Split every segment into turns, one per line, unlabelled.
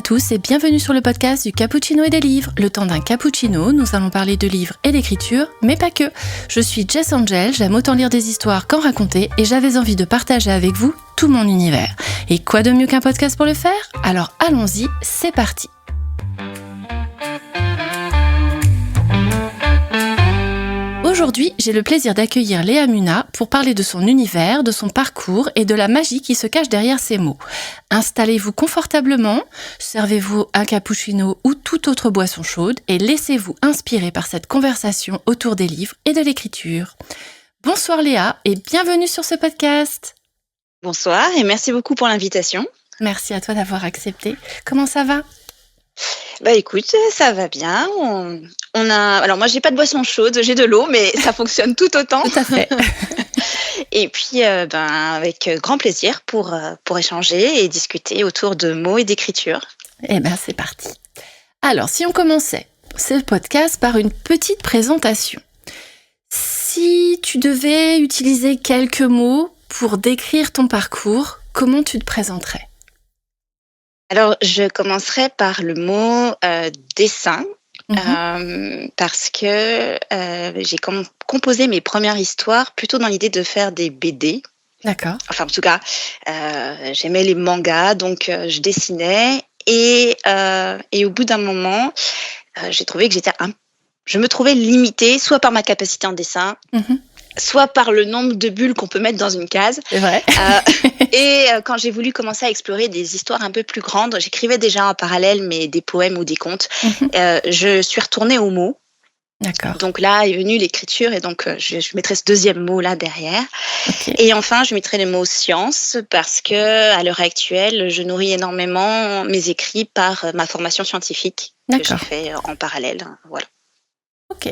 tous et bienvenue sur le podcast du Cappuccino et des livres. Le temps d'un cappuccino, nous allons parler de livres et d'écriture, mais pas que. Je suis Jess Angel, j'aime autant lire des histoires qu'en raconter et j'avais envie de partager avec vous tout mon univers. Et quoi de mieux qu'un podcast pour le faire ? Alors allons-y, c'est parti. Aujourd'hui, j'ai le plaisir d'accueillir Léa Muna pour parler de son univers, de son parcours et de la magie qui se cache derrière ces mots. Installez-vous confortablement, servez-vous un cappuccino ou toute autre boisson chaude et laissez-vous inspirer par cette conversation autour des livres et de l'écriture. Bonsoir Léa et bienvenue sur ce podcast.
Bonsoir et merci beaucoup pour l'invitation.
Merci à toi d'avoir accepté. Comment ça va ?
Bah écoute, ça va bien. Alors moi j'ai pas de boisson chaude, j'ai de l'eau, mais ça fonctionne tout autant.
Tout à fait.
Et puis avec grand plaisir pour échanger et discuter autour de mots et d'écriture.
Eh ben c'est parti. Alors si on commençait ce podcast par une petite présentation. Si tu devais utiliser quelques mots pour décrire ton parcours, comment tu te présenterais ?
Alors, je commencerai par le mot dessin, parce que j'ai composé mes premières histoires plutôt dans l'idée de faire des BD.
D'accord.
Enfin, en tout cas, j'aimais les mangas, donc je dessinais. Et au bout d'un moment, j'ai trouvé que je me trouvais limitée, soit par ma capacité en dessin, soit par le nombre de bulles qu'on peut mettre dans une case.
C'est vrai.
Quand j'ai voulu commencer à explorer des histoires un peu plus grandes, j'écrivais déjà en parallèle mais des poèmes ou des contes. Je suis retournée aux mots.
D'accord.
Donc là est venue l'écriture et donc je mettrai ce deuxième mot là derrière.
Okay.
Et enfin, je mettrai le mot science parce que à l'heure actuelle, je nourris énormément mes écrits par ma formation scientifique que j'ai fait en parallèle. Voilà.
Ok.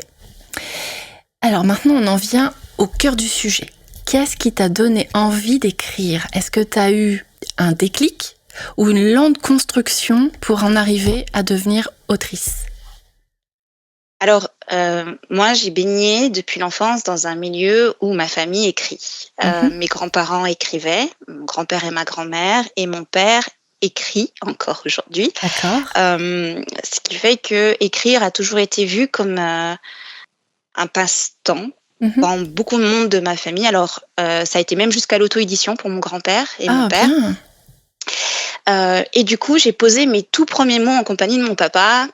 Alors maintenant, on en vient au cœur du sujet. Qu'est-ce qui t'a donné envie d'écrire ? Est-ce que tu as eu un déclic ou une lente construction pour en arriver à devenir autrice ?
Alors, moi, j'ai baigné depuis l'enfance dans un milieu où ma famille écrit. Mes grands-parents écrivaient, mon grand-père et ma grand-mère, et mon père écrit encore aujourd'hui.
D'accord.
Ce qui fait que écrire a toujours été vu comme un passe-temps dans beaucoup de monde de ma famille. Alors, ça a été même jusqu'à l'auto-édition pour mon grand-père et mon père. Bien. Et du coup, j'ai posé mes tout premiers mots en compagnie de mon papa.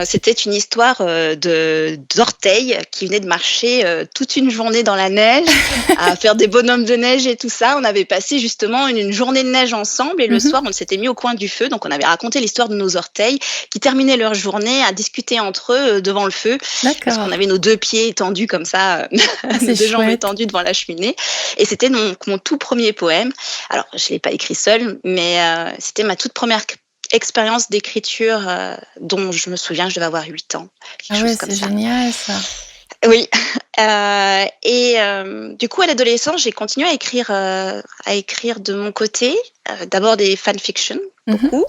C'était une histoire d'orteils qui venaient de marcher toute une journée dans la neige, à faire des bonhommes de neige et tout ça. On avait passé justement une journée de neige ensemble et le soir, on s'était mis au coin du feu. Donc, on avait raconté l'histoire de nos orteils qui terminaient leur journée à discuter entre eux devant le feu.
D'accord.
Parce qu'on avait nos deux pieds étendus comme ça, nos deux jambes étendues devant la cheminée. Et c'était mon tout premier poème. Alors, je l'ai pas écrit seul, mais c'était ma toute première expérience d'écriture dont je me souviens, je devais avoir 8 ans.
Ah ouais, c'est génial ça.
Oui. Du coup, à l'adolescence, j'ai continué à écrire de mon côté. D'abord des fanfictions, beaucoup,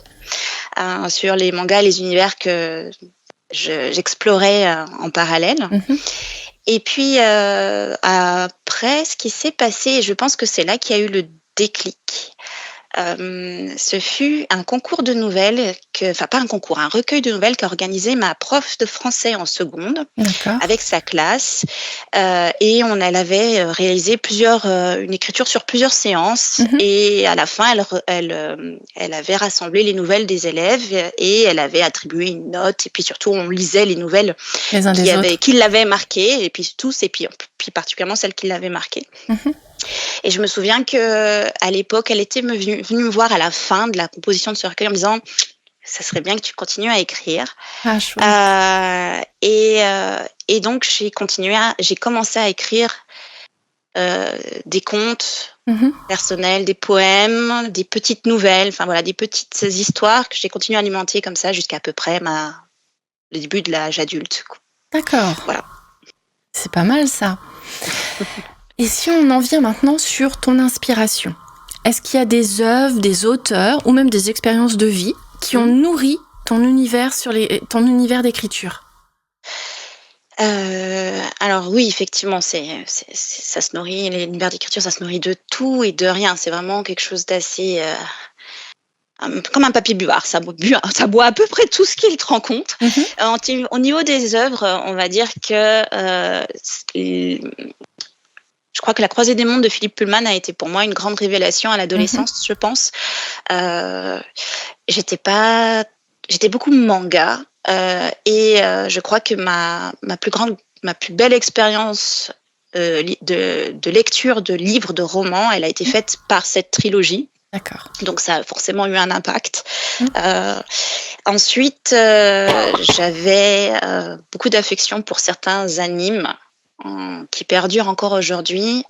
sur les mangas, les univers que j'explorais en parallèle. Et puis, après, ce qui s'est passé, et je pense que c'est là qu'il y a eu le déclic. Ce fut un concours de nouvelles, un recueil de nouvelles qu'a organisé ma prof de français en seconde avec sa classe. Et elle avait réalisé une écriture sur plusieurs séances. Et à la fin, elle avait rassemblé les nouvelles des élèves et elle avait attribué une note. Et puis surtout, on lisait les nouvelles qui l'avaient marqué, et puis tous, et puis particulièrement celles qui l'avaient marqué. Et je me souviens que à l'époque, elle était venue me voir à la fin de la composition de ce recueil en me disant « ça serait bien que tu continues à écrire ». Et donc, j'ai commencé à écrire des contes personnels, des poèmes, des petites nouvelles, enfin voilà, des petites histoires que j'ai continué à alimenter comme ça jusqu'à peu près le début de l'âge adulte.
D'accord.
Voilà.
C'est pas mal ça. Et si on en vient maintenant sur ton inspiration, est-ce qu'il y a des œuvres, des auteurs ou même des expériences de vie qui ont nourri ton univers d'écriture ?
Alors oui, effectivement, ça se nourrit, l'univers d'écriture, ça se nourrit de tout et de rien. C'est vraiment quelque chose d'assez comme un papier buvard. Ça boit à peu près tout ce qu'il rencontre. Au niveau des œuvres, on va dire que je crois que La Croisée des mondes de Philippe Pullman a été pour moi une grande révélation à l'adolescence, je pense. J'étais beaucoup manga et je crois que ma plus belle expérience de lecture de livres, de romans, elle a été faite par cette trilogie.
D'accord.
Donc ça a forcément eu un impact. Ensuite, j'avais beaucoup d'affection pour certains animes qui perdurent encore aujourd'hui,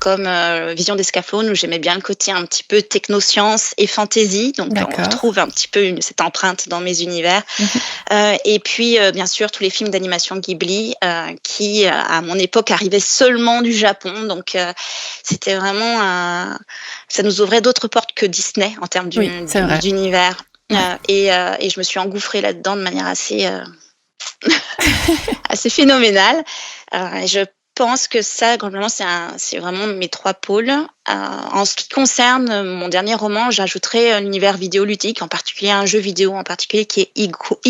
comme Vision des Scaphones, où j'aimais bien le côté un petit peu technoscience et fantasy. Donc on retrouve un petit peu cette empreinte dans mes univers. Et puis bien sûr tous les films d'animation Ghibli qui à mon époque arrivaient seulement du Japon. Donc c'était vraiment ça nous ouvrait d'autres portes que Disney en termes d'univers. Et je me suis engouffrée là-dedans de manière assez phénoménale. Je pense que ça, globalement, c'est vraiment mes 3 pôles. En ce qui concerne mon dernier roman, j'ajouterai un univers vidéoludique, en particulier un jeu vidéo, en particulier qui est Ico,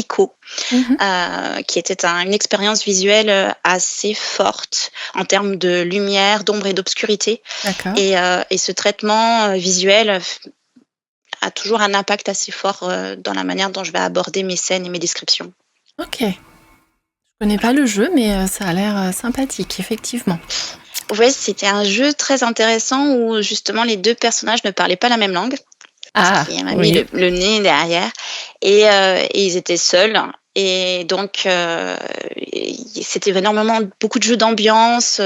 qui était une expérience visuelle assez forte en termes de lumière, d'ombre et d'obscurité. Et ce traitement visuel a toujours un impact assez fort dans la manière dont je vais aborder mes scènes et mes descriptions.
Ok. Je connais pas le jeu, mais ça a l'air sympathique, effectivement.
Oui, c'était un jeu très intéressant où justement les 2 personnages ne parlaient pas la même langue. Il m'a mis le nez derrière et ils étaient seuls. Et donc, c'était énormément beaucoup de jeux d'ambiance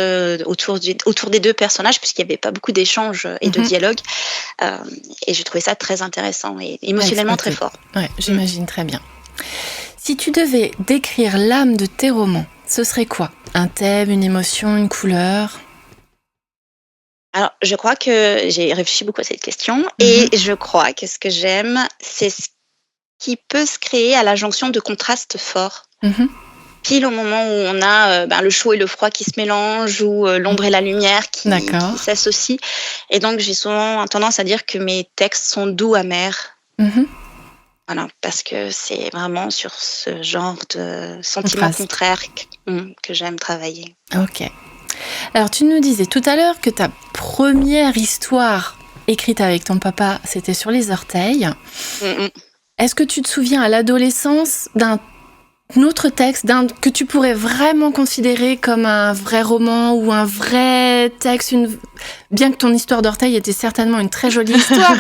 autour des 2 personnages, puisqu'il n'y avait pas beaucoup d'échanges et de dialogues. Et j'ai trouvé ça très intéressant et émotionnellement très fort.
Ouais, j'imagine très bien. Si tu devais décrire l'âme de tes romans, ce serait quoi ? Un thème, une émotion, une couleur ?
Alors, je crois que j'ai réfléchi beaucoup à cette question et je crois que ce que j'aime, c'est ce qui peut se créer à la jonction de contrastes forts. Pile au moment où on a le chaud et le froid qui se mélangent, ou l'ombre et la lumière qui s'associent. Et donc, j'ai souvent tendance à dire que mes textes sont doux, amers. Voilà, parce que c'est vraiment sur ce genre de sentiments contraires que j'aime travailler.
Ok. Alors, tu nous disais tout à l'heure que ta première histoire écrite avec ton papa, c'était sur les orteils. Est-ce que tu te souviens à l'adolescence d'un autre texte que tu pourrais vraiment considérer comme un vrai roman ou un vrai texte, bien que ton histoire d'orteil était certainement une très jolie histoire,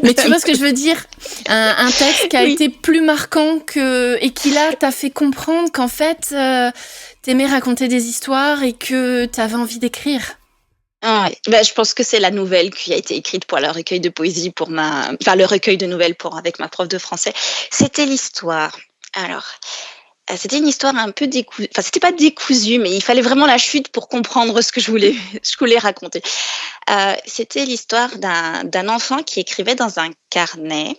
mais tu vois ce que je veux dire, un texte qui a été plus marquant et qui là t'a fait comprendre qu'en fait t'aimais raconter des histoires et que t'avais envie d'écrire.
Je pense que c'est la nouvelle qui a été écrite pour le recueil de poésie le recueil de nouvelles avec ma prof de français. C'était l'histoire. Alors, c'était une histoire un peu décousue. Enfin, c'était pas décousu, mais il fallait vraiment la chute pour comprendre ce que je voulais raconter. C'était l'histoire d'un enfant qui écrivait dans un carnet,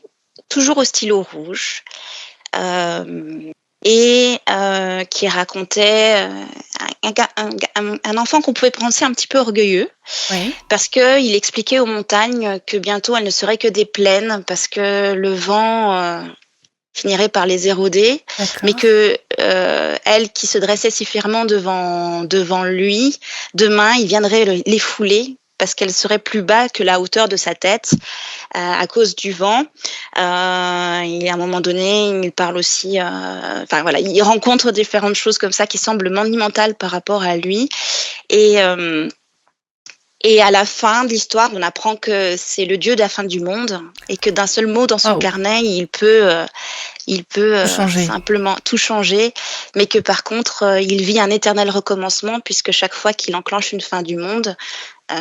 toujours au stylo rouge, et qui racontait un enfant qu'on pouvait penser un petit peu orgueilleux, parce qu'il expliquait aux montagnes que bientôt elles ne seraient que des plaines, parce que le vent finirait par les éroder, mais que elle qui se dressait si fièrement devant lui, demain il viendrait les fouler, parce qu'elle serait plus bas que la hauteur de sa tête à cause du vent. Et à un moment donné, il parle aussi... il rencontre différentes choses comme ça qui semblent monumentales par rapport à lui. Et à la fin de l'histoire, on apprend que c'est le dieu de la fin du monde et que d'un seul mot dans son carnet, il peut simplement tout changer, mais que par contre, il vit un éternel recommencement, puisque chaque fois qu'il enclenche une fin du monde,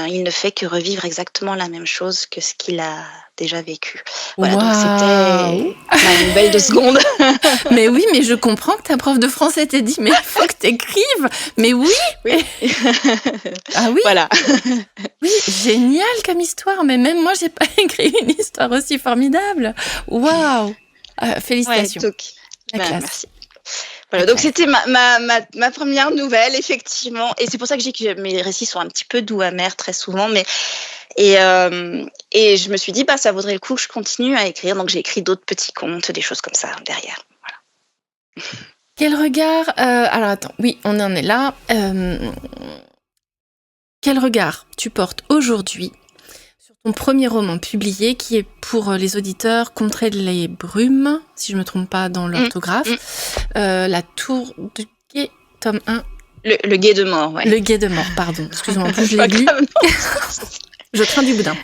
il ne fait que revivre exactement la même chose que ce qu'il a déjà vécu. Voilà, donc c'était ma nouvelle de seconde.
Mais oui, mais je comprends que ta prof de français t'ait dit, mais il faut que t'écrives. Mais oui. Ah oui.
Voilà.
Oui, génial comme histoire. Mais même moi, j'ai pas écrit une histoire aussi formidable. Waouh. Félicitations.
Merci. Voilà, donc c'était ma première nouvelle, effectivement. Et c'est pour ça que je dis que mes récits sont un petit peu doux, amers très souvent. Mais Et je me suis dit, ça vaudrait le coup que je continue à écrire. Donc, j'ai écrit d'autres petits contes, des choses comme ça derrière. Voilà.
Quel regard... alors attends, oui, on en est là. Quel regard tu portes aujourd'hui sur ton premier roman publié, qui est pour les auditeurs Contrées les brumes, si je ne me trompe pas dans l'orthographe, La Tour du Guet, tome 1.
Le Guet de mort, ouais.
Le Guet de mort, pardon. Excuse-moi, je l'ai lu. Je crains du boudin.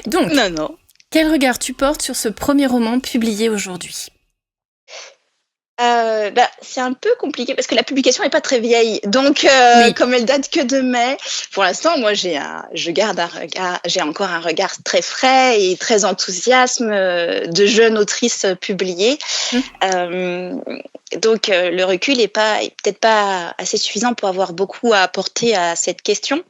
Donc,
non.
Quel regard tu portes sur ce premier roman publié aujourd'hui ?
C'est un peu compliqué parce que la publication n'est pas très vieille, donc comme elle date que de mai, pour l'instant, moi j'ai encore un regard très frais et très enthousiasme de jeune autrice publiée. Donc le recul est peut-être pas assez suffisant pour avoir beaucoup à apporter à cette question.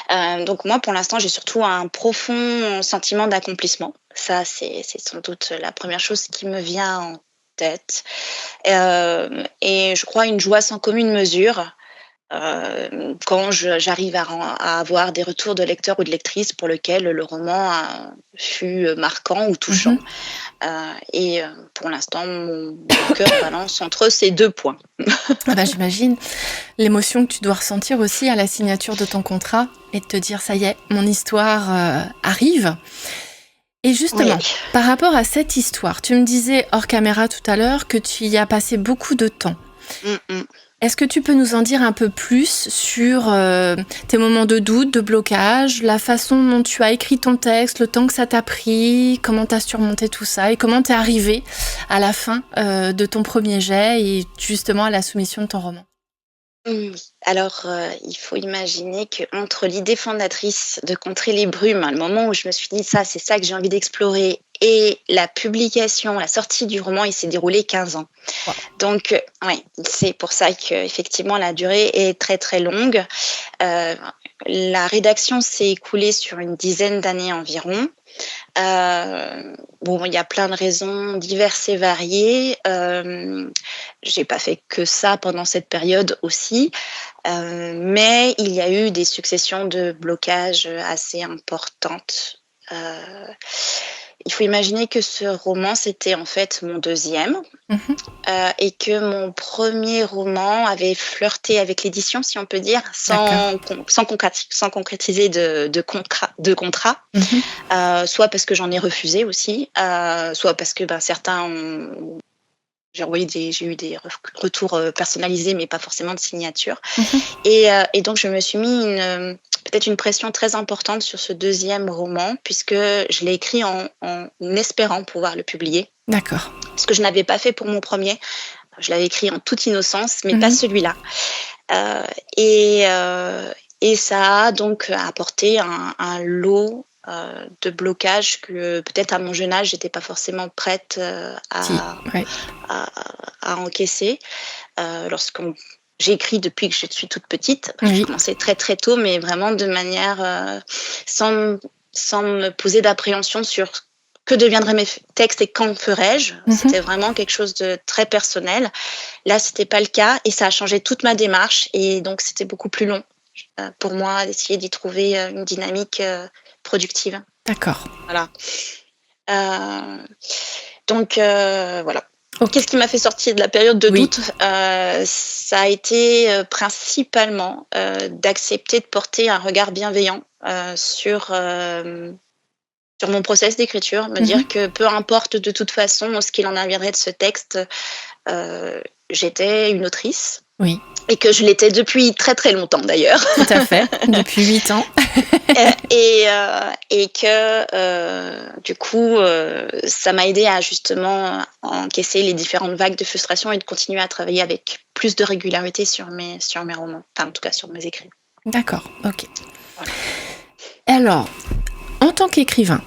Donc moi, pour l'instant, j'ai surtout un profond sentiment d'accomplissement. Ça, c'est sans doute la première chose qui me vient en tête. Et je crois une joie sans commune mesure quand j'arrive à avoir des retours de lecteurs ou de lectrices pour lesquels le roman fut marquant ou touchant. Et pour l'instant, mon cœur balance entre ces 2 points.
J'imagine l'émotion que tu dois ressentir aussi à la signature de ton contrat et de te dire, ça y est, mon histoire arrive. Et justement, Par rapport à cette histoire, tu me disais hors caméra tout à l'heure que tu y as passé beaucoup de temps. Est-ce que tu peux nous en dire un peu plus sur tes moments de doute, de blocage, la façon dont tu as écrit ton texte, le temps que ça t'a pris, comment tu as surmonté tout ça et comment tu es arrivé à la fin de ton premier jet et justement à la soumission de ton roman ?
Alors, il faut imaginer qu'entre l'idée fondatrice de Contrer les brumes, le moment où je me suis dit c'est ça que j'ai envie d'explorer, et la publication, la sortie du roman, il s'est déroulé 15 ans. Wow. Donc, c'est pour ça qu'effectivement, la durée est très, très longue. La rédaction s'est écoulée sur une dizaine d'années environ. Il y a plein de raisons diverses et variées. J'ai pas fait que ça pendant cette période aussi, mais il y a eu des successions de blocages assez importantes. Il faut imaginer que ce roman, c'était en fait mon deuxième, et que mon premier roman avait flirté avec l'édition, si on peut dire, sans concrétiser de contrat, soit parce que j'en ai refusé aussi, soit parce que certains ont... J'ai eu des retours personnalisés, mais pas forcément de signature. Et donc, je me suis mis peut-être une pression très importante sur ce deuxième roman, puisque je l'ai écrit en espérant pouvoir le publier.
D'accord.
Ce que je n'avais pas fait pour mon premier. Je l'avais écrit en toute innocence, mais pas celui-là. Et ça a donc apporté un lot de blocage que peut-être à mon jeune âge, j'étais pas forcément prête à encaisser. J'ai écrit depuis que je suis toute petite. J'ai commencé très très tôt, mais vraiment de manière sans me poser d'appréhension sur que deviendraient mes textes et quand ferais-je. C'était vraiment quelque chose de très personnel. Là, c'était pas le cas et ça a changé toute ma démarche et donc c'était beaucoup plus long pour moi d'essayer d'y trouver une dynamique productive.
D'accord.
Voilà. Donc, voilà. Okay. Qu'est-ce qui m'a fait sortir de la période de doute ? Ça a été principalement d'accepter de porter un regard bienveillant sur mon process d'écriture, me dire que peu importe de toute façon ce qu'il en adviendrait de ce texte, j'étais une autrice.
Oui.
Et que je l'étais depuis très très longtemps d'ailleurs.
Tout à fait, depuis 8 ans.
Et que du coup, ça m'a aidé à justement encaisser les différentes vagues de frustration et de continuer à travailler avec plus de régularité sur mes romans, enfin en tout cas sur mes écrits.
D'accord, ok. Voilà. Alors, en tant qu'écrivain,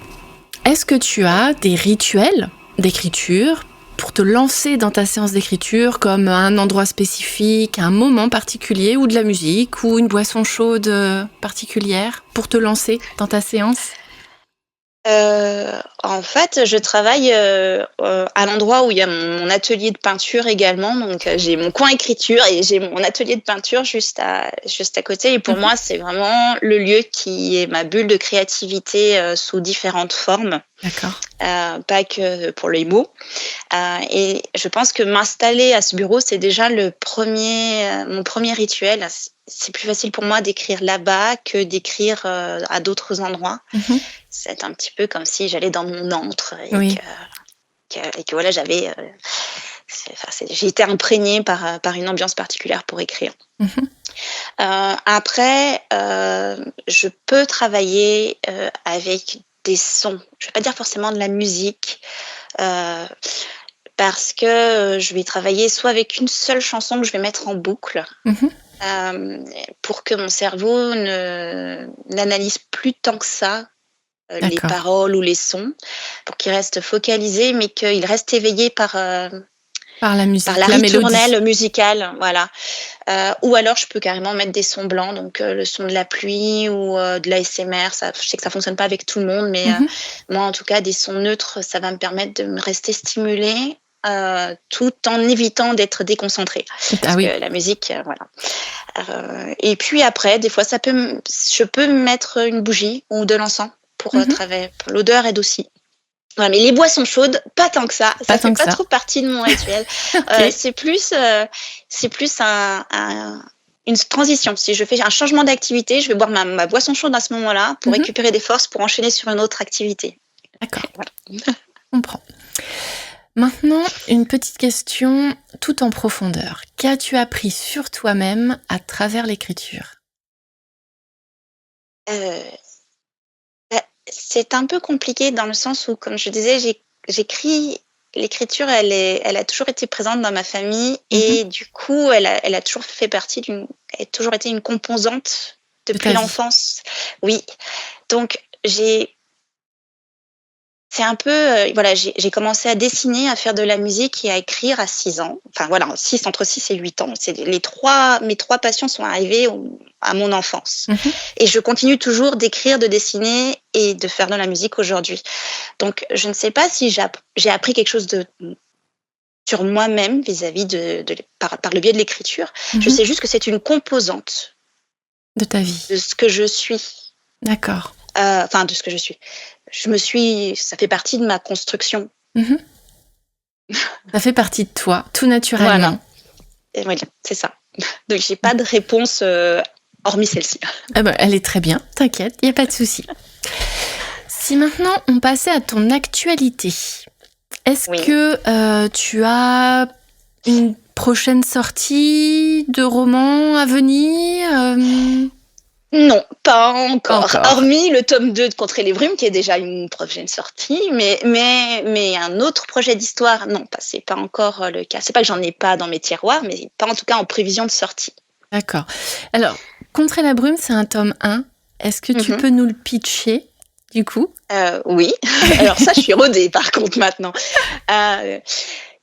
est-ce que tu as des rituels d'écriture pour te lancer dans ta séance d'écriture, comme un endroit spécifique, un moment particulier, ou de la musique, ou une boisson chaude particulière, pour te lancer dans ta séance ?
En fait, je travaille, à l'endroit où il y a mon atelier de peinture également, donc j'ai mon coin écriture et j'ai mon atelier de peinture juste à côté et pour
Mmh.
moi, c'est vraiment le lieu qui est ma bulle de créativité, sous différentes formes,
D'accord.
pas que pour les mots, et je pense que m'installer à ce bureau, c'est déjà mon premier rituel. C'est plus facile pour moi d'écrire là-bas que d'écrire, à d'autres endroits.
Mmh.
C'est un petit peu comme si j'allais dans mon antre et
Oui.
que voilà, j'ai été imprégnée par une ambiance particulière pour écrire.
Mmh.
Après, je peux travailler, avec des sons. Je vais pas dire forcément de la musique, heu, parce que, je vais travailler soit avec une seule chanson que je vais mettre en boucle,
Mmh.
pour que mon cerveau n'analyse plus tant que ça, les
D'accord.
paroles ou les sons, pour qu'il reste focalisé, mais qu'il reste éveillé
Par la
par
musique,
la
la mélodie.
ritournelle musicale, voilà. Ou alors je peux carrément mettre des sons blancs, donc le son de la pluie ou de l'ASMR. Ça, je sais que ça fonctionne pas avec tout le monde, mais
Mmh.
moi, en tout cas, des sons neutres, ça va me permettre de me rester stimulée, tout en évitant d'être déconcentrée.
Ah
Parce
oui.
que la musique, voilà. Et puis après, des fois, je peux mettre une bougie ou de l'encens pour
Mmh.
travailler. L'odeur aide aussi. Voilà, mais les boissons chaudes, pas tant que ça.
Pas
Ça fait
tant que
pas
ça.
trop partie de mon rituel.
OK.
C'est plus une transition. Si je fais un changement d'activité, je vais boire ma boisson chaude à ce moment-là pour
Mmh.
récupérer des forces pour enchaîner sur une autre activité.
D'accord,
Voilà.
je comprends. Maintenant, une petite question tout en profondeur. Qu'as-tu appris sur toi-même à travers l'écriture?
Heu, c'est un peu compliqué dans le sens où, comme je disais, j'écris. L'écriture, elle a toujours été présente dans ma famille
Mmh.
et du coup, elle a toujours fait partie elle a toujours été une composante
De
depuis
ta vie?
l'enfance. Oui, donc c'est un peu, voilà, j'ai commencé à dessiner, à faire de la musique et à écrire à 6 ans. Enfin voilà, entre 6 et 8 ans. C'est mes 3 passions sont arrivées à mon enfance
Mmh.
et je continue toujours d'écrire, de dessiner et de faire de la musique aujourd'hui. Donc je ne sais pas si j'ai appris quelque chose sur moi-même vis-à-vis par le biais de l'écriture. Je
Mmh.
sais juste que c'est une composante
De ta vie.
de ce que je suis,
D'accord.
enfin de ce que je suis. Ça fait partie de ma construction.
Mmh. Ça fait partie de toi, tout
Voilà.
naturellement.
Et oui, c'est ça. Donc j'ai pas de réponse, hormis celle-ci.
Ah bah, elle est très bien, t'inquiète, il y a pas de souci. Si maintenant on passait à ton actualité, est-ce
Oui.
que, tu as une prochaine sortie de roman à venir?
Non, pas encore.
Encore.
Hormis le tome 2 de Contre les brumes qui est déjà une prochaine sortie, mais un autre projet d'histoire, non, c'est pas encore, le cas. C'est pas que j'en ai pas dans mes tiroirs, mais pas en tout cas en prévision de sortie.
D'accord. Alors, Contre la brume, c'est un tome 1. Est-ce que tu
Mmh.
peux nous le pitcher, du coup?
Oui. Alors ça, je suis rodée par contre maintenant. Heu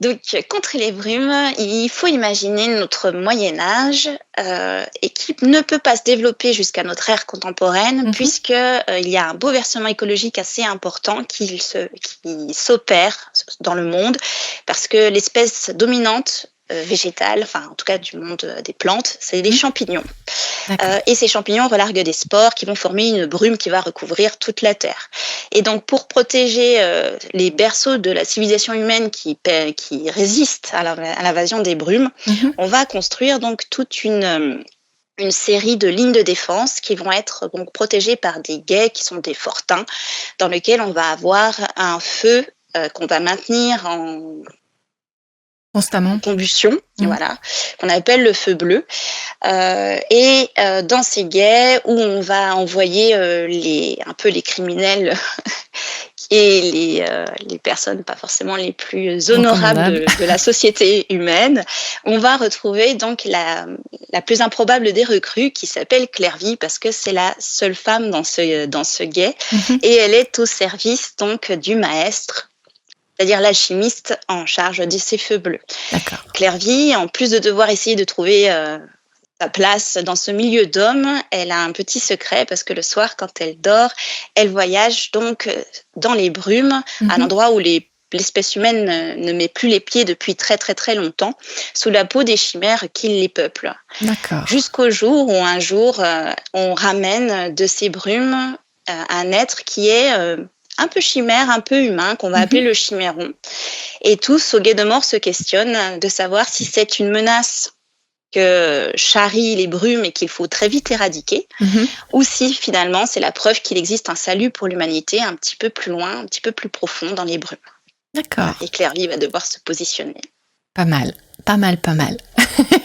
Donc, contre les brumes, il faut imaginer notre Moyen Âge, et qui ne peut pas se développer jusqu'à notre ère contemporaine,
Mmh.
puisque il y a un bouleversement écologique assez important qui s'opère dans le monde, parce que l'espèce dominante végétale, enfin en tout cas du monde des plantes, c'est les
Mmh.
champignons.
D'accord.
Et ces champignons relarguent des spores qui vont former une brume qui va recouvrir toute la Terre. Et donc, pour protéger les berceaux de la civilisation humaine qui résistent à l'invasion des brumes,
Mmh.
on va construire donc toute une série de lignes de défense qui vont être donc protégées par des guets qui sont des fortins, dans lesquels on va avoir un feu qu'on va maintenir en
Constamment.
combustion,
Mmh.
voilà, qu'on appelle le feu bleu. Et dans ces guets où on va envoyer un peu les criminels et les personnes pas forcément les plus honorables
Recommandable.
de la société humaine, on va retrouver donc la plus improbable des recrues qui s'appelle Clairvy parce que c'est la seule femme dans ce guet
Mmh.
et elle est au service donc du maestre, c'est-à-dire l'alchimiste en charge de ces feux bleus.
D'accord.
Clairvy, en plus de devoir essayer de trouver sa place dans ce milieu d'hommes, elle a un petit secret parce que le soir, quand elle dort, elle voyage donc dans les brumes, à un endroit où l'espèce humaine ne met plus les pieds depuis très très très longtemps, sous la peau des chimères qui les peuplent.
D'accord.
Jusqu'au jour où un jour, on ramène de ces brumes un être qui est un peu chimère, un peu humain, qu'on va appeler le chiméron. Et tous, au Guet de Mort, se questionnent de savoir si c'est une menace que charrient les brumes et qu'il faut très vite éradiquer, ou si finalement c'est la preuve qu'il existe un salut pour l'humanité un petit peu plus loin, un petit peu plus profond dans les brumes.
D'accord.
Et Clairvy va devoir se positionner.
Pas mal.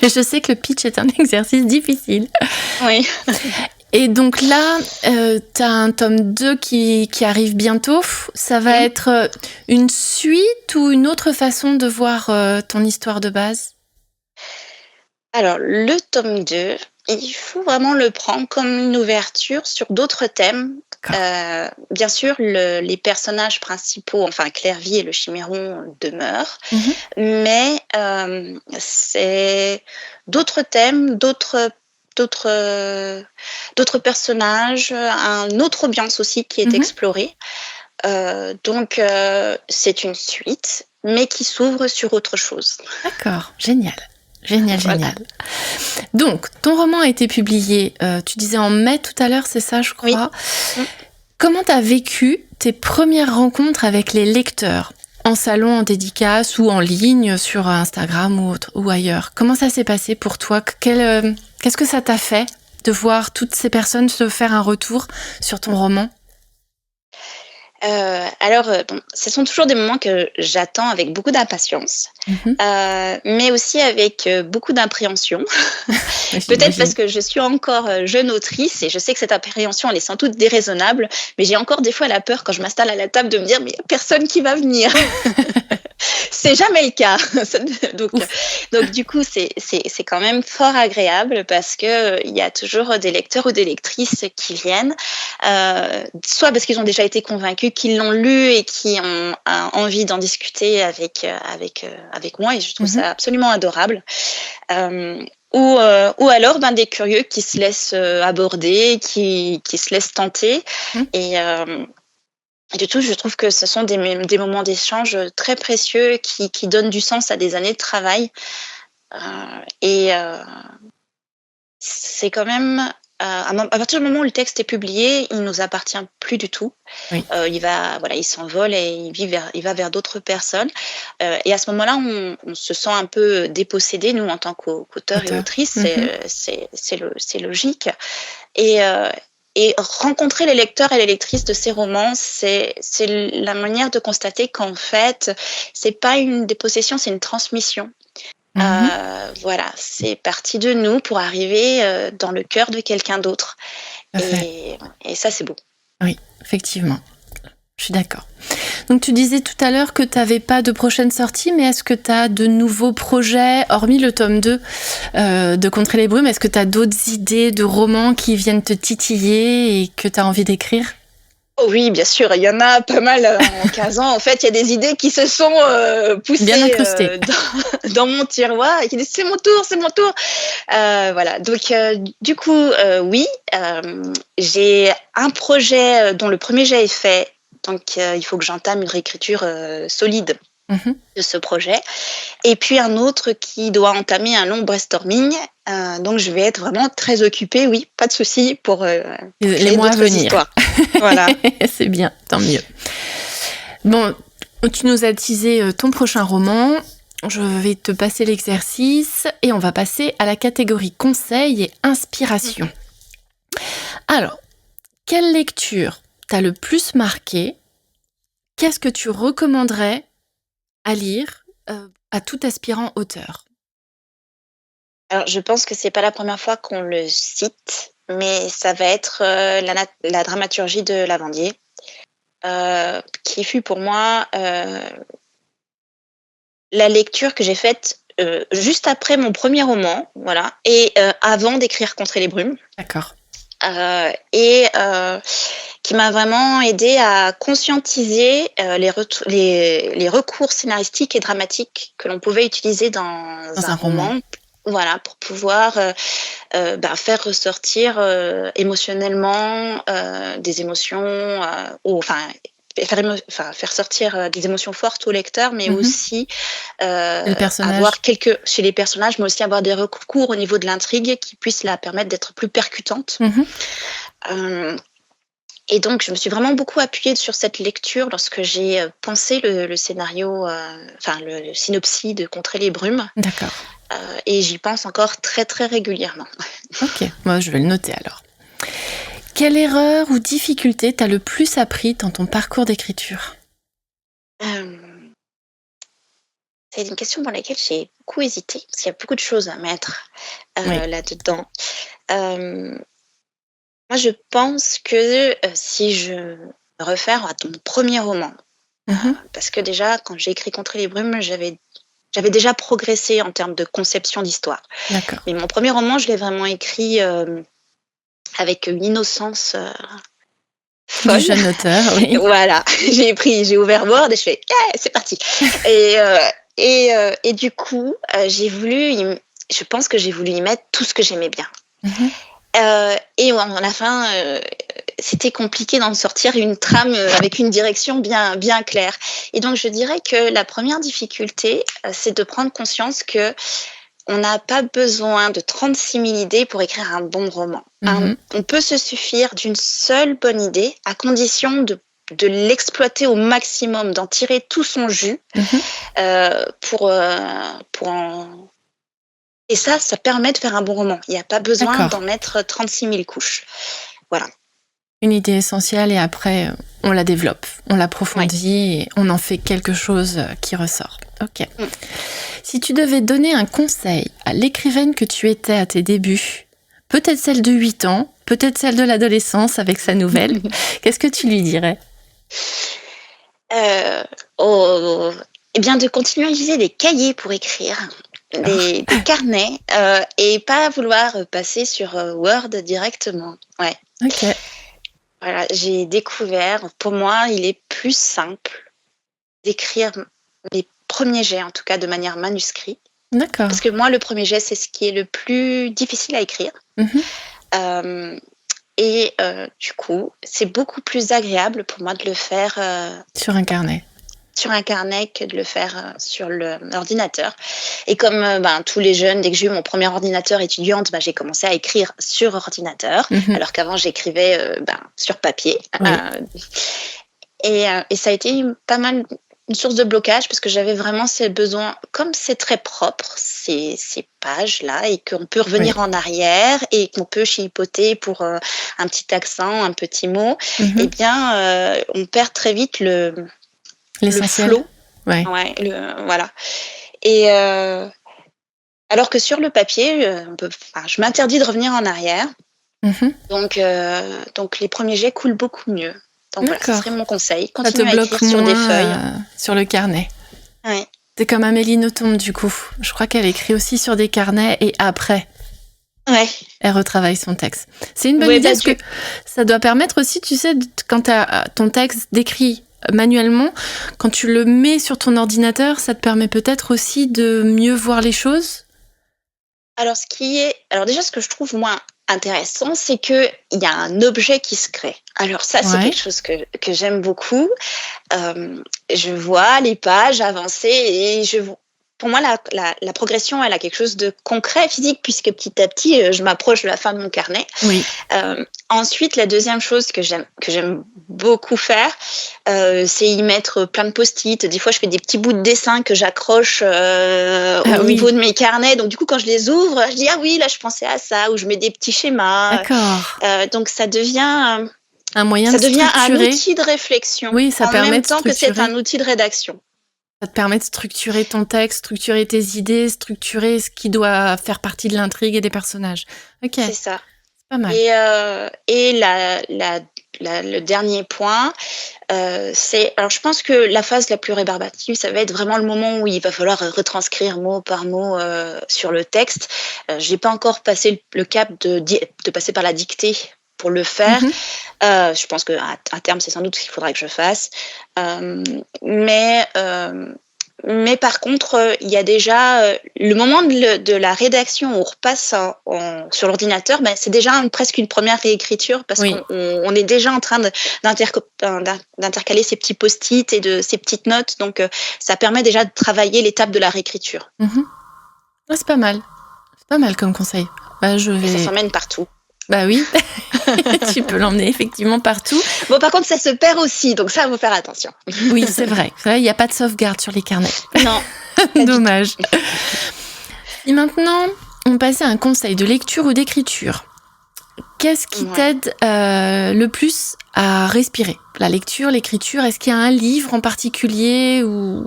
Je sais que le pitch est un exercice difficile.
Oui.
Et donc là, tu as un tome 2 qui arrive bientôt. Ça va être une suite ou une autre façon de voir ton histoire de base ?
Alors, le tome 2, il faut vraiment le prendre comme une ouverture sur d'autres thèmes. Bien sûr, les personnages principaux, enfin Clairvy et le chiméron, demeurent, mais c'est d'autres thèmes, d'autres personnages, une autre ambiance aussi qui est explorée. Donc, c'est une suite, mais qui s'ouvre sur autre chose.
D'accord, génial. Génial. Donc, ton roman a été publié, tu disais en mai tout à l'heure, c'est ça, je crois. Oui. Comment tu as vécu tes premières rencontres avec les lecteurs ? En salon, en dédicace ou en ligne, sur Instagram ou ailleurs ? Comment ça s'est passé pour toi ? Qu'est-ce que ça t'a fait de voir toutes ces personnes se faire un retour sur ton roman ?
Alors, ce sont toujours des moments que j'attends avec beaucoup d'impatience, mais aussi avec beaucoup d'appréhension. Peut-être parce que je suis encore jeune autrice et je sais que cette appréhension, elle est sans doute déraisonnable, mais j'ai encore des fois la peur quand je m'installe à la table de me dire « mais il n'y a personne qui va venir ». C'est jamais le cas. Donc du coup, c'est quand même fort agréable parce que il y a toujours des lecteurs ou des lectrices qui viennent, soit parce qu'ils ont déjà été convaincus, qu'ils l'ont lu et qui ont envie d'en discuter avec moi, et je trouve ça absolument adorable. Ou alors des curieux qui se laissent aborder, qui se laissent tenter. Et du tout, je trouve que ce sont des moments d'échange très précieux qui donnent du sens à des années de travail. C'est quand même... à partir du moment où le texte est publié, il ne nous appartient plus du tout. Oui. Il s'envole et il va vers d'autres personnes. Et à ce moment-là, on se sent un peu dépossédé, nous, en tant qu'auteurs et autrices. C'est logique. Et rencontrer les lecteurs et les lectrices de ces romans, c'est la manière de constater qu'en fait, c'est pas une dépossession, c'est une transmission. Voilà, c'est parti de nous pour arriver dans le cœur de quelqu'un d'autre. Et ça, c'est beau.
Oui, effectivement. Je suis d'accord. Donc, tu disais tout à l'heure que tu n'avais pas de prochaine sortie, mais est-ce que tu as de nouveaux projets, hormis le tome 2 de Contrer les brumes, est-ce que tu as d'autres idées de romans qui viennent te titiller et que tu as envie d'écrire ?
Oh oui, bien sûr, il y en a pas mal en 15 ans. En fait, il y a des idées qui se sont poussées
bien incrustées
dans mon tiroir et qui disent c'est mon tour. Voilà, donc du coup, oui, j'ai un projet dont le premier jet est fait. Donc, il faut que j'entame une réécriture solide de ce projet. Et puis, un autre qui doit entamer un long brainstorming. Donc, je vais être vraiment très occupée, oui, pas de souci pour
les mois à venir.
Histoires. Voilà.
C'est bien, tant mieux. Bon, tu nous as teasé ton prochain roman. Je vais te passer l'exercice et on va passer à la catégorie conseils et inspiration. Alors, quelle lecture t'a le plus marqué ? Qu'est-ce que tu recommanderais à lire à tout aspirant auteur ?
Alors, je pense que c'est pas la première fois qu'on le cite, mais ça va être la dramaturgie de Lavandier, qui fut pour moi la lecture que j'ai faite juste après mon premier roman, voilà, et avant d'écrire Contrer les brumes.
D'accord.
Et qui m'a vraiment aidée à conscientiser les recours scénaristiques et dramatiques que l'on pouvait utiliser dans un roman Voilà, pour pouvoir faire ressortir émotionnellement des émotions, faire sortir des émotions fortes au lecteur, mais
Mhm.
aussi
Le personnage.
avoir chez les personnages, mais aussi avoir des recours au niveau de l'intrigue qui puissent la permettre d'être plus percutante.
Mhm.
Euh, et donc, je me suis vraiment beaucoup appuyée sur cette lecture lorsque j'ai pensé le scénario, le synopsis de Contrer les brumes.
D'accord.
Et j'y pense encore très, très régulièrement.
Ok, moi je vais le noter alors. Quelle erreur ou difficulté t'as le plus appris dans ton parcours d'écriture ?
Euh, c'est une question dans laquelle j'ai beaucoup hésité, parce qu'il y a beaucoup de choses à mettre
Oui.
là-dedans. Moi, je pense que si je me réfère à mon premier roman,
Mhm.
parce que déjà, quand j'ai écrit Contrer les brumes, j'avais déjà progressé en termes de conception d'histoire.
D'accord.
Mais mon premier roman, je l'ai vraiment écrit avec une innocence folle.
Du jeune auteur, oui.
Voilà, j'ai ouvert Word et je fais c'est parti. Et du coup, je pense que j'ai voulu y mettre tout ce que j'aimais bien.
Mhm.
Et à la fin, c'était compliqué d'en sortir une trame avec une direction bien, bien claire. Et donc, je dirais que la première difficulté, c'est de prendre conscience que on n'a pas besoin de 36 000 idées pour écrire un bon roman.
Mhm.
On peut se suffire d'une seule bonne idée, à condition de l'exploiter au maximum, d'en tirer tout son jus,
Mhm.
pour en... Et ça permet de faire un bon roman. Il n'y a pas besoin
D'accord.
d'en mettre 36 000 couches. Voilà.
Une idée essentielle et après on la développe, on l'approfondit et on en fait quelque chose qui ressort. Ok. Si tu devais donner un conseil à l'écrivaine que tu étais à tes débuts, peut-être celle de 8 ans, peut-être celle de l'adolescence avec sa nouvelle, qu'est-ce que tu lui dirais ?
Eh bien, de continuer à utiliser des cahiers pour écrire, des carnets, et pas vouloir passer sur Word directement. Ouais.
Ok.
Voilà, j'ai découvert, pour moi, il est plus simple d'écrire les premiers jets, en tout cas de manière manuscrite.
D'accord.
Parce que moi, le premier jet, c'est ce qui est le plus difficile à écrire.
Mm-hmm.
Du coup, c'est beaucoup plus agréable pour moi de le faire
sur un carnet.
Sur un carnet que de le faire sur l'ordinateur. Et comme tous les jeunes, dès que j'ai eu mon premier ordinateur étudiante, j'ai commencé à écrire sur ordinateur, alors qu'avant j'écrivais sur papier.
Oui.
Et ça a été pas mal une source de blocage parce que j'avais vraiment ces besoins, comme c'est très propre, ces pages-là, et qu'on peut revenir en arrière et qu'on peut chipoter pour un petit accent, un petit mot, eh bien, on perd très vite
l'essentiel.
Le flow.
Ouais.
Ouais, voilà. Et alors que sur le papier, je m'interdis de revenir en arrière. Donc les premiers jets coulent beaucoup mieux. Donc voilà, ce serait mon conseil. Continuer à écrire sur des feuilles.
Sur le carnet.
Ouais.
C'est comme Amélie Nothomb, du coup. Je crois qu'elle écrit aussi sur des carnets et après, elle retravaille son texte. C'est une bonne idée parce que ça doit permettre aussi, tu sais, quand tu as ton texte décrit manuellement, quand tu le mets sur ton ordinateur, ça te permet peut-être aussi de mieux voir les choses.
Alors déjà, ce que je trouve moins intéressant, c'est qu'il y a un objet qui se crée. Alors ça, c'est quelque chose que j'aime beaucoup. Je vois les pages avancer et pour moi, la progression, elle a quelque chose de concret, physique, puisque petit à petit, je m'approche de la fin de mon carnet.
Oui.
Ensuite, la deuxième chose que j'aime beaucoup faire, c'est y mettre plein de post-it. Des fois, je fais des petits bouts de dessin que j'accroche au niveau de mes carnets. Donc, du coup, quand je les ouvre, je dis « Ah oui, là, je pensais à ça » ou je mets des petits schémas.
D'accord.
Donc, ça devient
un moyen de structurer.
Un outil de réflexion.
Oui, ça permet
en même temps que c'est un outil de rédaction.
Ça te permet de structurer ton texte, structurer tes idées, structurer ce qui doit faire partie de l'intrigue et des personnages. Ok.
C'est ça.
C'est pas mal.
Et le dernier point, c'est... Alors, je pense que la phase la plus rébarbative, ça va être vraiment le moment où il va falloir retranscrire mot par mot sur le texte. Je n'ai pas encore passé le cap de passer par la dictée pour le faire. Je pense qu'à terme, c'est sans doute ce qu'il faudra que je fasse. Mais Mais par contre, il y a déjà le moment de la rédaction où on repasse sur l'ordinateur, c'est déjà presque une première réécriture parce qu'on est déjà en train d'intercaler ces petits post-it et ces petites notes. Donc, ça permet déjà de travailler l'étape de la réécriture.
C'est pas mal. C'est pas mal comme conseil.
Et ça s'emmène partout.
Bah oui, tu peux l'emmener effectivement partout.
Bon, par contre, ça se perd aussi, donc ça, il faut faire attention.
Oui, c'est vrai. Il n'y a pas de sauvegarde sur les carnets.
Non.
Dommage. Et maintenant, on passe à un conseil de lecture ou d'écriture. Qu'est-ce qui t'aide le plus à respirer ? La lecture, l'écriture, est-ce qu'il y a un livre en particulier ou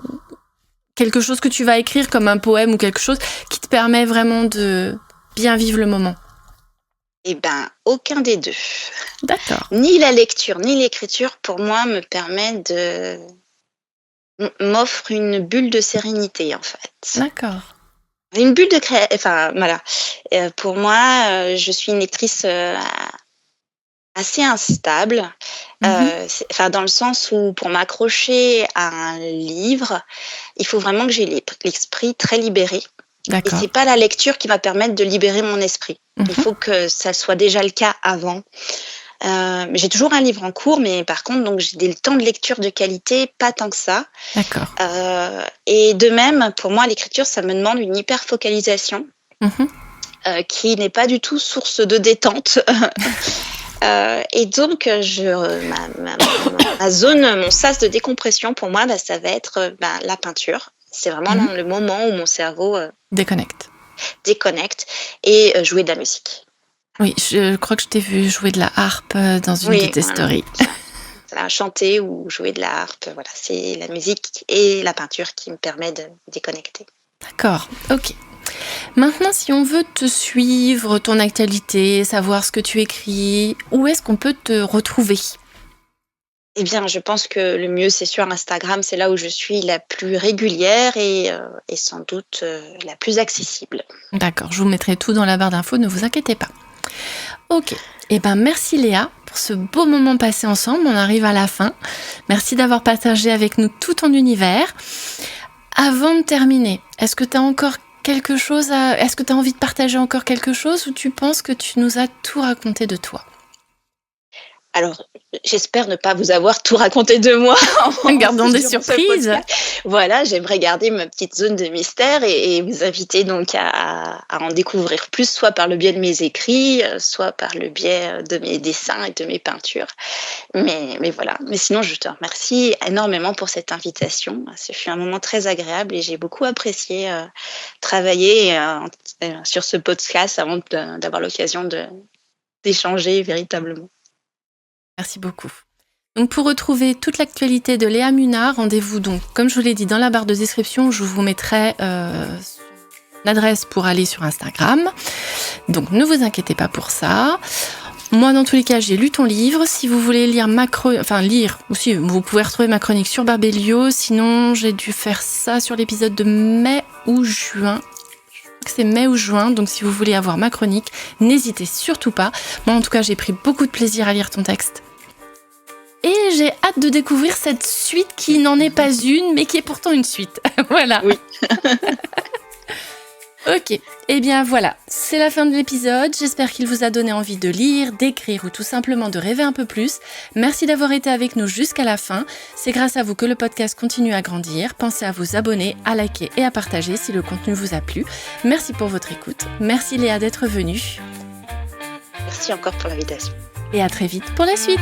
quelque chose que tu vas écrire comme un poème ou quelque chose qui te permet vraiment de bien vivre le moment ?
Aucun des deux.
D'accord.
Ni la lecture, ni l'écriture, pour moi, m'offre une bulle de sérénité, en fait.
D'accord.
Une bulle de voilà. Pour moi, je suis une lectrice assez instable, dans le sens où pour m'accrocher à un livre, il faut vraiment que j'ai l'esprit très libéré.
D'accord.
Et c'est pas la lecture qui va permettre de libérer mon esprit. Il faut que ça soit déjà le cas avant. J'ai toujours un livre en cours, mais par contre, donc j'ai des temps de lecture de qualité, pas tant que ça.
D'accord.
Et de même, pour moi, l'écriture, ça me demande une hyper-focalisation qui n'est pas du tout source de détente. Et donc, ma zone, mon sas de décompression, pour moi, ça va être la peinture. C'est vraiment le moment où mon cerveau déconnecte et jouer de la musique.
Oui, je crois que je t'ai vu jouer de la harpe dans une de tes stories.
Chanter ou jouer de la harpe, voilà, c'est la musique et la peinture qui me permet de déconnecter.
D'accord, ok. Maintenant, si on veut te suivre, ton actualité, savoir ce que tu écris, où est-ce qu'on peut te retrouver ?
Eh bien, je pense que le mieux, c'est sur Instagram. C'est là où je suis la plus régulière et sans doute la plus accessible.
D'accord, je vous mettrai tout dans la barre d'infos, ne vous inquiétez pas. Ok, merci Léa pour ce beau moment passé ensemble. On arrive à la fin. Merci d'avoir partagé avec nous tout ton univers. Avant de terminer, est-ce que tu as encore quelque chose Est-ce que tu as envie de partager encore quelque chose ou tu penses que tu nous as tout raconté de toi ?
Alors, j'espère ne pas vous avoir tout raconté de moi.
Gardons des surprises.
Voilà, j'aimerais garder ma petite zone de mystère et vous inviter donc à en découvrir plus, soit par le biais de mes écrits, soit par le biais de mes dessins et de mes peintures. Mais voilà. Mais sinon, je te remercie énormément pour cette invitation. Ce fut un moment très agréable et j'ai beaucoup apprécié travailler sur ce podcast avant d'avoir l'occasion d'échanger véritablement.
Merci beaucoup. Donc pour retrouver toute l'actualité de Léa Muna, rendez-vous donc, comme je vous l'ai dit, dans la barre de description, je vous mettrai l'adresse pour aller sur Instagram. Donc ne vous inquiétez pas pour ça. Moi, dans tous les cas, j'ai lu ton livre. Si vous voulez lire lire aussi, vous pouvez retrouver ma chronique sur Barbelio. Sinon, j'ai dû faire ça sur l'épisode de mai ou juin. C'est mai ou juin, donc si vous voulez avoir ma chronique, n'hésitez surtout pas. Moi, en tout cas, j'ai pris beaucoup de plaisir à lire ton texte. Et j'ai hâte de découvrir cette suite qui n'en est pas une, mais qui est pourtant une suite. Voilà.
Oui.
Ok, et bien voilà, c'est la fin de l'épisode. J'espère qu'il vous a donné envie de lire, d'écrire ou tout simplement de rêver un peu plus. Merci d'avoir été avec nous jusqu'à la fin. C'est grâce à vous que le podcast continue à grandir. Pensez à vous abonner, à liker et à partager si le contenu vous a plu. Merci pour votre écoute. Merci Léa d'être venue.
Merci encore pour l'invitation.
Et à très vite pour la suite.